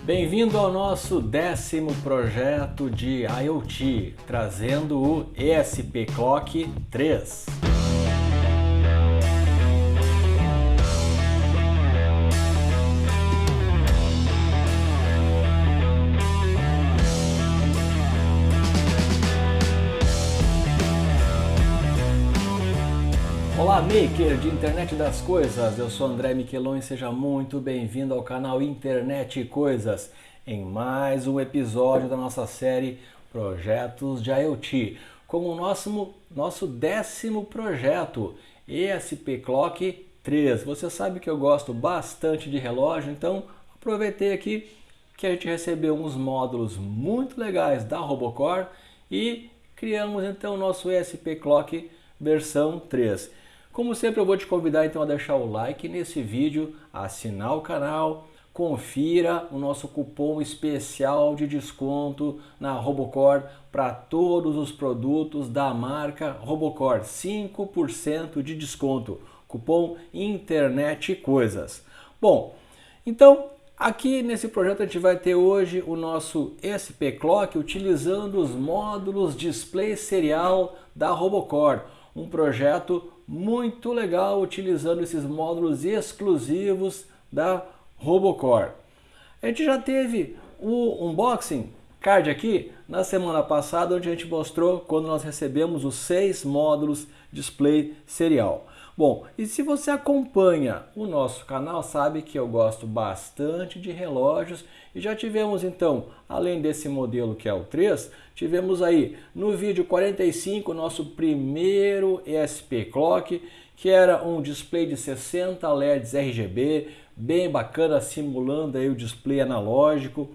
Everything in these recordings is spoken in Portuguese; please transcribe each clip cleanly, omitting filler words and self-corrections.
Bem-vindo ao nosso 10º projeto de IoT, trazendo o ESP Clock 3. Olá, maker de internet das coisas, eu sou André Miquelon e seja muito bem-vindo ao canal Internet e Coisas, em mais um episódio da nossa série Projetos de IoT, com o nosso 10º projeto, ESP Clock 3. Você sabe que eu gosto bastante de relógio, então aproveitei aqui que a gente recebeu uns módulos muito legais da Robocore e criamos então o nosso ESP Clock versão 3. Como sempre, eu vou te convidar então a deixar o like nesse vídeo, assinar o canal, confira o nosso cupom especial de desconto na Robocore para todos os produtos da marca Robocore, 5% de desconto, cupom Internet e Coisas. Bom, então aqui nesse projeto a gente vai ter hoje o nosso ESP Clock utilizando os módulos display serial da Robocore, um projeto muito legal utilizando esses módulos exclusivos da Robocore. A gente já teve o unboxing card aqui na semana passada, onde a gente mostrou quando nós recebemos os 6 módulos display serial. Bom, e se você acompanha o nosso canal, sabe que eu gosto bastante de relógios e já tivemos então, além desse modelo que é o 3, tivemos aí no vídeo 45 o nosso primeiro ESP Clock, que era um display de 60 LEDs RGB, bem bacana, simulando aí o display analógico.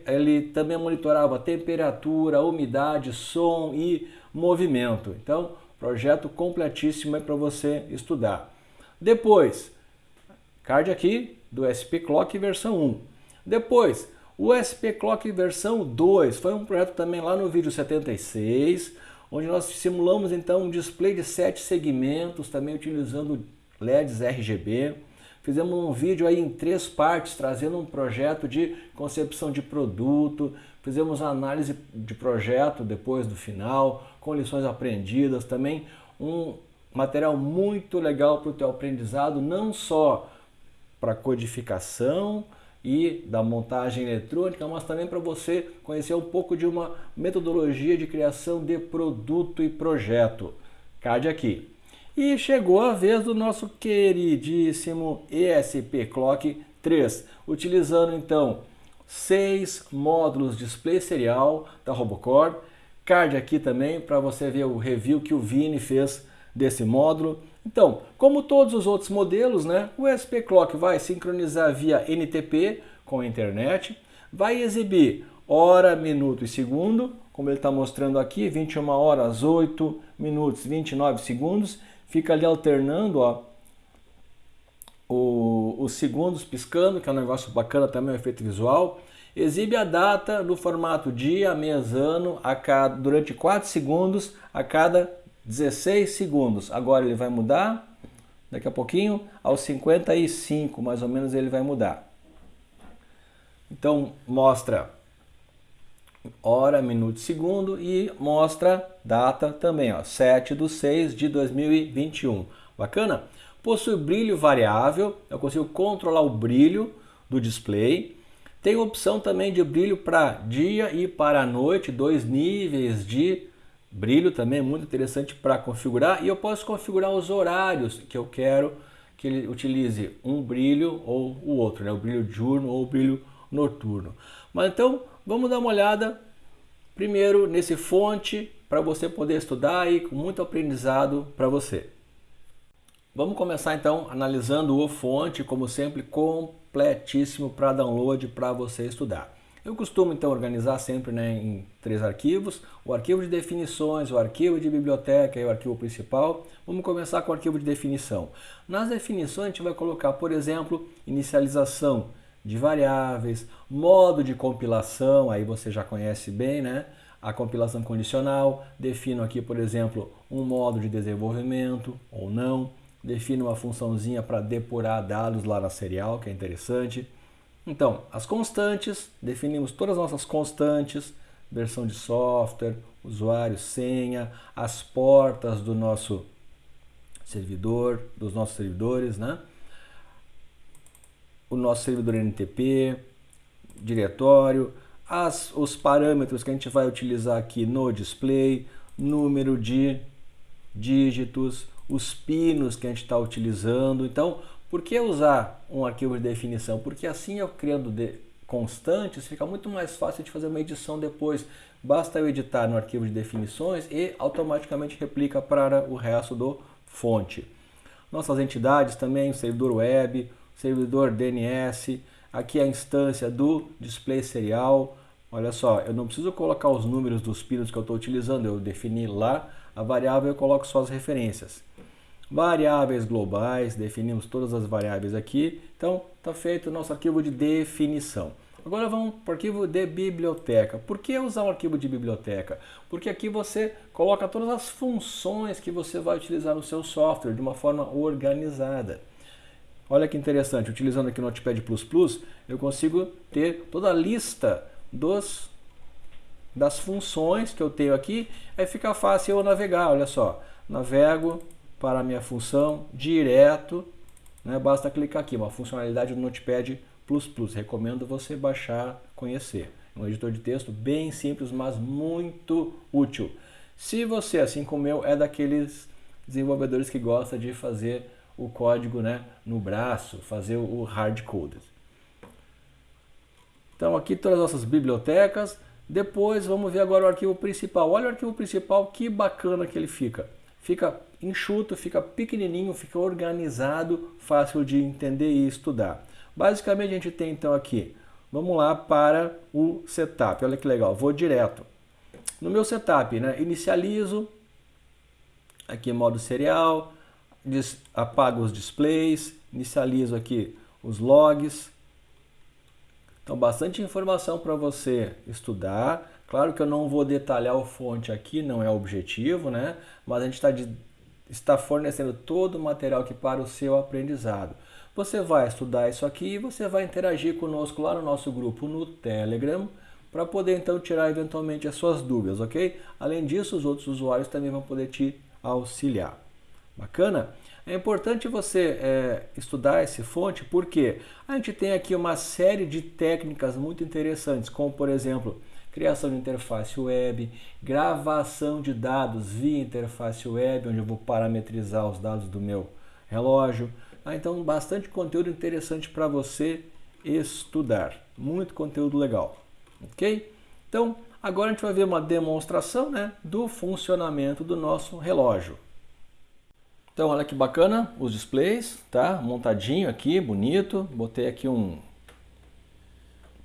Ele também monitorava temperatura, umidade, som e movimento. Então, projeto completíssimo para você estudar. Depois, card aqui do ESP Clock versão 1. Depois, o ESP Clock versão 2. Foi um projeto também lá no vídeo 76, onde nós simulamos então um display de 7 segmentos, também utilizando LEDs RGB. Fizemos um vídeo aí em 3 partes, trazendo um projeto de concepção de produto, fizemos análise de projeto depois do final, com lições aprendidas, também um material muito legal para o teu aprendizado, não só para codificação e da montagem eletrônica, mas também para você conhecer um pouco de uma metodologia de criação de produto e projeto. Card aqui. E chegou a vez do nosso queridíssimo ESP Clock 3, utilizando então 6 módulos display serial da Robocore. Card aqui também para você ver o review que o Vini fez desse módulo. Então, como todos os outros modelos, né, o ESP Clock vai sincronizar via NTP com a internet, vai exibir hora, minuto e segundo, como ele está mostrando aqui, 21 horas, 8 minutos, 29 segundos. Fica ali alternando ó, os segundos piscando, que é um negócio bacana também, o efeito visual. Exibe a data no formato dia, mês, ano, durante 4 segundos a cada 16 segundos. Agora ele vai mudar, daqui a pouquinho, aos 55 mais ou menos ele vai mudar. Então mostra hora, minuto e segundo e mostra data também, ó, 7/6/2021. Bacana? Possui brilho variável, eu consigo controlar o brilho do display. Tem opção também de brilho para dia e para noite, 2 níveis de brilho também, muito interessante para configurar. E eu posso configurar os horários que eu quero que ele utilize um brilho ou o outro, né? O brilho diurno ou o brilho noturno. Mas então, vamos dar uma olhada primeiro nesse fonte para você poder estudar aí com muito aprendizado para você. Vamos começar então analisando o fonte, como sempre, completíssimo para download para você estudar. Eu costumo então organizar sempre, né, em 3 arquivos, o arquivo de definições, o arquivo de biblioteca e o arquivo principal. Vamos começar com o arquivo de definição. Nas definições a gente vai colocar, por exemplo, inicialização de variáveis, modo de compilação, aí você já conhece bem, né? A compilação condicional, defino aqui, por exemplo, um modo de desenvolvimento ou não, defino uma funçãozinha para depurar dados lá na serial, que é interessante. Então, as constantes, definimos todas as nossas constantes, versão de software, usuário, senha, as portas do nosso servidor, dos nossos servidores, né? O nosso servidor NTP, diretório, os parâmetros que a gente vai utilizar aqui no display, número de dígitos, os pinos que a gente está utilizando. Então, por que usar um arquivo de definição? Porque assim eu criando constantes, fica muito mais fácil de fazer uma edição depois. Basta eu editar no arquivo de definições e automaticamente replica para o resto do fonte. Nossas entidades também, servidor web, servidor DNS, aqui a instância do display serial. Olha só, eu não preciso colocar os números dos pinos que eu estou utilizando, eu defini lá a variável e eu coloco só as referências. Variáveis globais, definimos todas as variáveis aqui. Então, está feito o nosso arquivo de definição. Agora vamos para o arquivo de biblioteca. Por que usar um arquivo de biblioteca? Porque aqui você coloca todas as funções que você vai utilizar no seu software de uma forma organizada. Olha que interessante, utilizando aqui o Notepad++, eu consigo ter toda a lista das funções que eu tenho aqui. Aí fica fácil eu navegar, olha só. Navego para a minha função direto, né? Basta clicar aqui, uma funcionalidade do Notepad++. Recomendo você baixar, conhecer. É um editor de texto bem simples, mas muito útil. Se você, assim como eu, é daqueles desenvolvedores que gosta de fazer o código, né, no braço, fazer o hard-coded. Então aqui todas as nossas bibliotecas. Depois vamos ver agora o arquivo principal. Olha o arquivo principal, que bacana que ele fica. Fica enxuto, fica pequenininho, fica organizado, fácil de entender e estudar. Basicamente a gente tem então aqui, vamos lá para o setup. Olha que legal, vou direto. No meu setup, né, inicializo, aqui modo serial, apago os displays, inicializo aqui os logs. Então, bastante informação para você estudar. Claro que eu não vou detalhar o fonte aqui, não é o objetivo, né? Mas a gente está fornecendo todo o material aqui para o seu aprendizado. Você vai estudar isso aqui e você vai interagir conosco lá no nosso grupo no Telegram para poder então tirar eventualmente as suas dúvidas, ok? Além disso, os outros usuários também vão poder te auxiliar. Bacana? É importante você estudar esse fonte porque a gente tem aqui uma série de técnicas muito interessantes, como por exemplo, criação de interface web, gravação de dados via interface web, onde eu vou parametrizar os dados do meu relógio. Então, bastante conteúdo interessante para você estudar. Muito conteúdo legal. Ok? Então, agora a gente vai ver uma demonstração, né, do funcionamento do nosso relógio. Então, olha que bacana os displays, tá? Montadinho aqui, bonito. Botei aqui um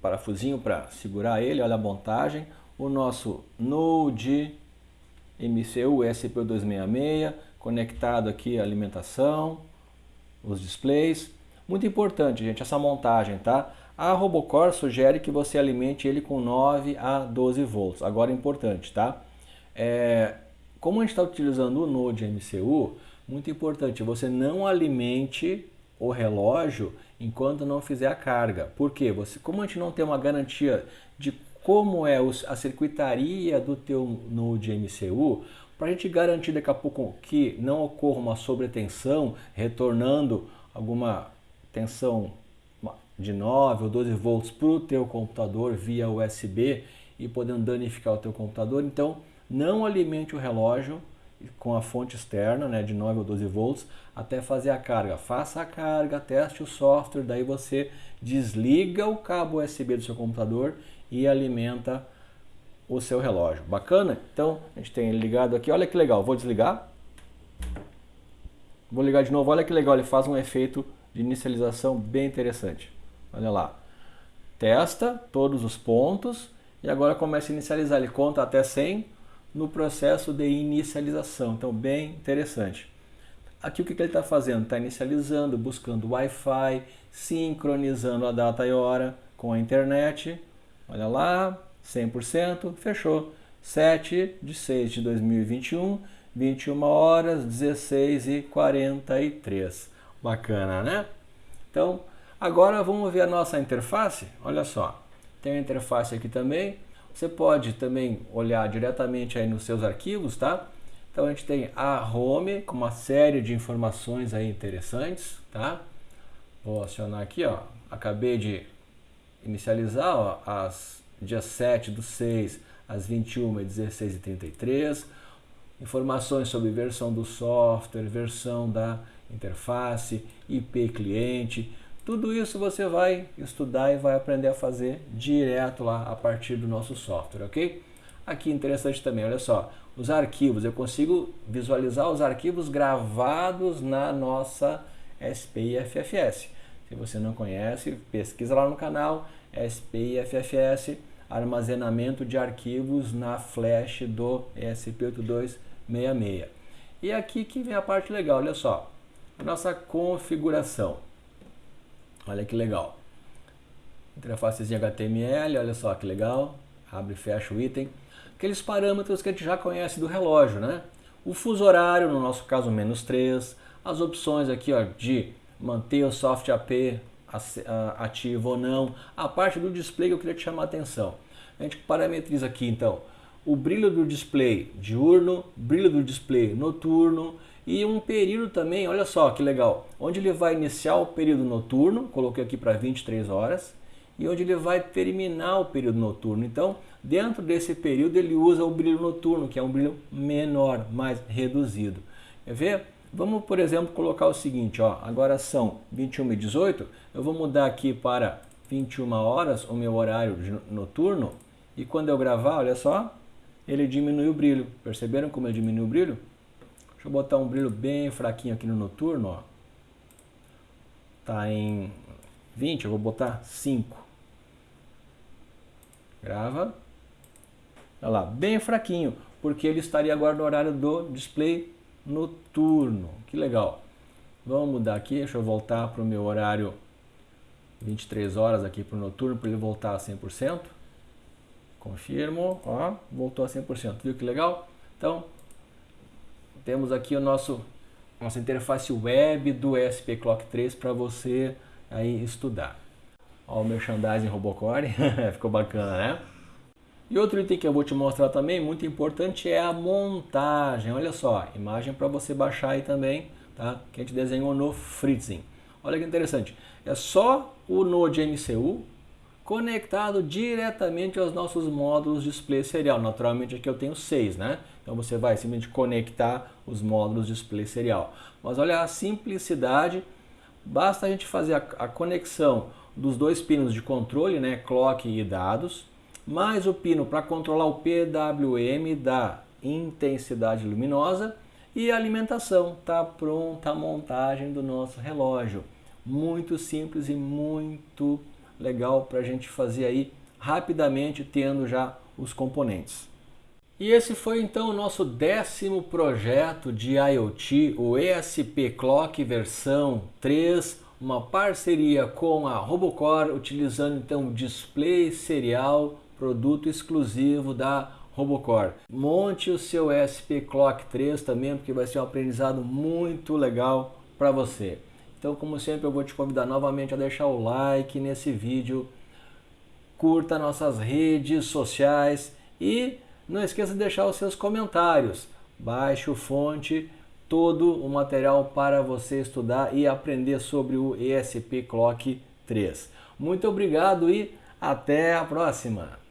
parafusinho para segurar ele, olha a montagem. O nosso Node MCU SP266, conectado aqui à alimentação, os displays. Muito importante, gente, essa montagem, tá? A Robocore sugere que você alimente ele com 9 a 12 volts. Agora é importante, tá? Como a gente está utilizando o Node MCU, muito importante, você não alimente o relógio enquanto não fizer a carga. Por quê? Como a gente não tem uma garantia de como é a circuitaria do teu Node MCU, para a gente garantir daqui a pouco que não ocorra uma sobretensão, retornando alguma tensão de 9 ou 12 volts para o teu computador via USB e podendo danificar o teu computador, então não alimente o relógio com a fonte externa, né, de 9 ou 12 volts até fazer a carga. Faça a carga, teste o software, daí você desliga o cabo USB do seu computador e alimenta o seu relógio. Bacana? Então, a gente tem ele ligado aqui. Olha que legal, vou desligar. Vou ligar de novo, olha que legal, ele faz um efeito de inicialização bem interessante. Olha lá. Testa todos os pontos e agora começa a inicializar. Ele conta até 100 no processo de inicialização. Então, bem interessante. Aqui o que ele está fazendo? Está inicializando, buscando Wi-Fi, sincronizando a data e hora com a internet. Olha lá, 100%, fechou. 7/6/2021, 21 horas, 16h43. Bacana, né? Então, Agora vamos ver a nossa interface. Olha só, tem a interface aqui também. Você pode também olhar diretamente aí nos seus arquivos, tá? Então a gente tem a Home com uma série de informações aí interessantes, tá? Vou acionar aqui, ó. Acabei de inicializar, ó, dia 7/6, às 21h16h33. Informações sobre versão do software, versão da interface, IP cliente. Tudo isso você vai estudar e vai aprender a fazer direto lá a partir do nosso software, ok? Aqui interessante também, olha só, os arquivos. Eu consigo visualizar os arquivos gravados na nossa SPI FFS. Se você não conhece, pesquisa lá no canal SPI FFS, armazenamento de arquivos na flash do ESP8266. E aqui que vem a parte legal, olha só, nossa configuração. Olha que legal. Interfacezinha HTML, olha só que legal. Abre e fecha o item. Aqueles parâmetros que a gente já conhece do relógio, né? O fuso horário, no nosso caso, -3. As opções aqui, ó, de manter o soft AP ativo ou não. A parte do display que eu queria te chamar a atenção. A gente parametriza aqui, então, o brilho do display diurno, brilho do display noturno e um período também, olha só que legal, onde ele vai iniciar o período noturno, coloquei aqui para 23 horas, e onde ele vai terminar o período noturno. Então, dentro desse período ele usa o brilho noturno, que é um brilho menor, mais reduzido. Quer ver? Vamos, por exemplo, colocar o seguinte, ó, agora são 21h18, eu vou mudar aqui para 21 horas o meu horário noturno, e quando eu gravar, olha só, ele diminui o brilho. Perceberam como ele diminui o brilho? Deixa eu botar um brilho bem fraquinho aqui no noturno, ó. Tá em 20, eu vou botar 5. Grava. Olha lá, bem fraquinho, porque ele estaria agora no horário do display noturno. Que legal. Vamos mudar aqui, deixa eu voltar para o meu horário 23 horas aqui para o noturno, para ele voltar a 100%. Confirmo, ó, voltou a 100%. Viu que legal? Então, temos aqui o nossa interface web do ESP Clock 3 para você aí estudar. Ó, o merchandising Robocore, ficou bacana, né? E outro item que eu vou te mostrar também, muito importante, é a montagem. Olha só, imagem para você baixar aí também, tá? Que a gente desenhou no Fritzing. Olha que interessante, é só o Node MCU conectado diretamente aos nossos módulos display serial. Naturalmente aqui eu tenho 6, né? Então você vai simplesmente conectar os módulos display serial. Mas olha a simplicidade, basta a gente fazer a conexão dos dois pinos de controle, né? Clock e dados, mais o pino para controlar o PWM da intensidade luminosa e a alimentação. Tá pronta a montagem do nosso relógio. Muito simples e muito legal para a gente fazer aí rapidamente, tendo já os componentes. E esse foi então o nosso 10º projeto de IoT, o ESP Clock versão 3, uma parceria com a Robocore, utilizando então o display serial, produto exclusivo da Robocore. Monte o seu ESP Clock 3 também, porque vai ser um aprendizado muito legal para você. Então, como sempre, eu vou te convidar novamente a deixar o like nesse vídeo, curta nossas redes sociais e não esqueça de deixar os seus comentários. Baixe o fonte, todo o material para você estudar e aprender sobre o ESP Clock 3. Muito obrigado e até a próxima!